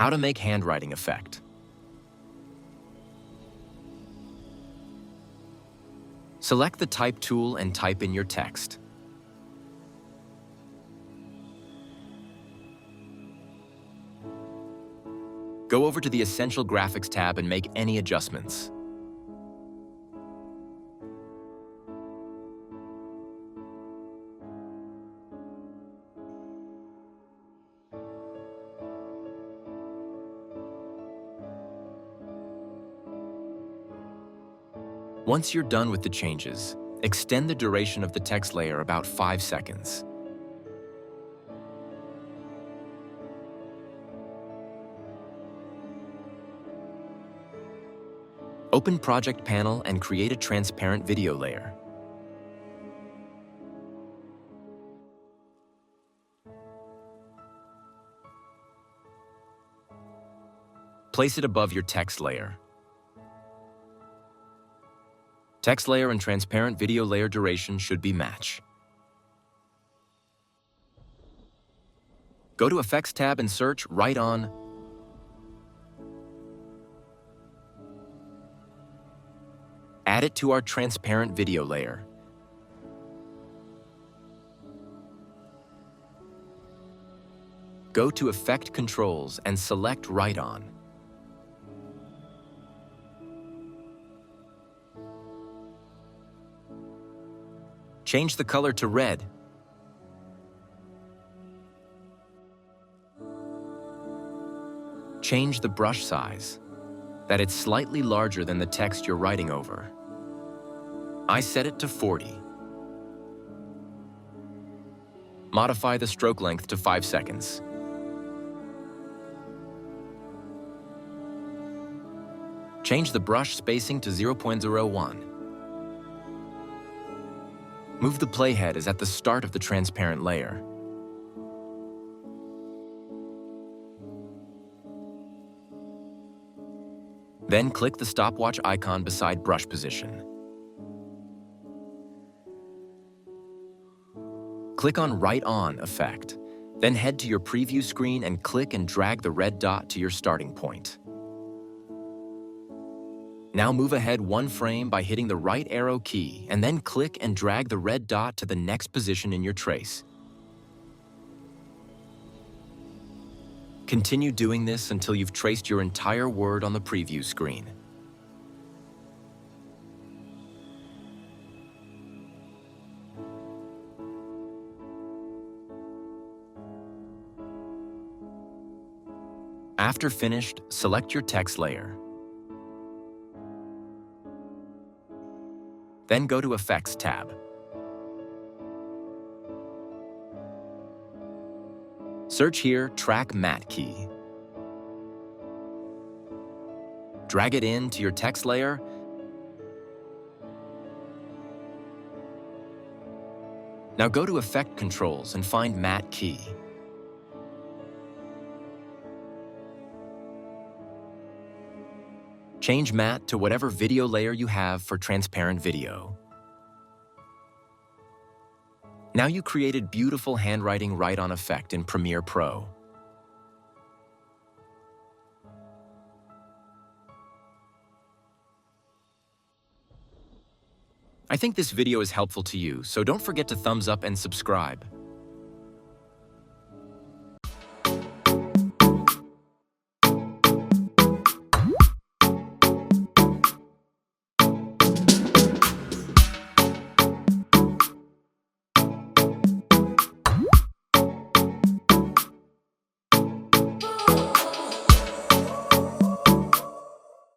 How to make handwriting effect. Select the Type tool and type in your text. Go over to the Essential Graphics tab and make any adjustments. Once you're done with the changes, extend the duration of the text layer about 5 seconds. Open Project Panel and create a transparent video layer. Place it above your text layer. Text layer and transparent video layer duration should be matched. Go to Effects tab and search Write On. Add it to our transparent video layer. Go to Effect Controls and select Write On. Change the color to red. Change the brush size, that it's slightly larger than the text you're writing over. I set it to 40. Modify the stroke length to 5 seconds. Change the brush spacing to 0.01. Move the playhead as at the start of the transparent layer. Then click the stopwatch icon beside brush position. Click on Write On effect, then head to your preview screen and click and drag the red dot to your starting point. Now move ahead 1 frame by hitting the right arrow key and then click and drag the red dot to the next position in your trace. Continue doing this until you've traced your entire word on the preview screen. After finished, select your text layer. Then go to Effects tab. Search here Track Matte key. Drag it in to your text layer Now go to Effect Controls and find Matte key. Change Matte to whatever video layer you have for transparent video. Now you created beautiful handwriting write-on effect in Premiere Pro. I think this video is helpful to you, so don't forget to thumbs up and subscribe.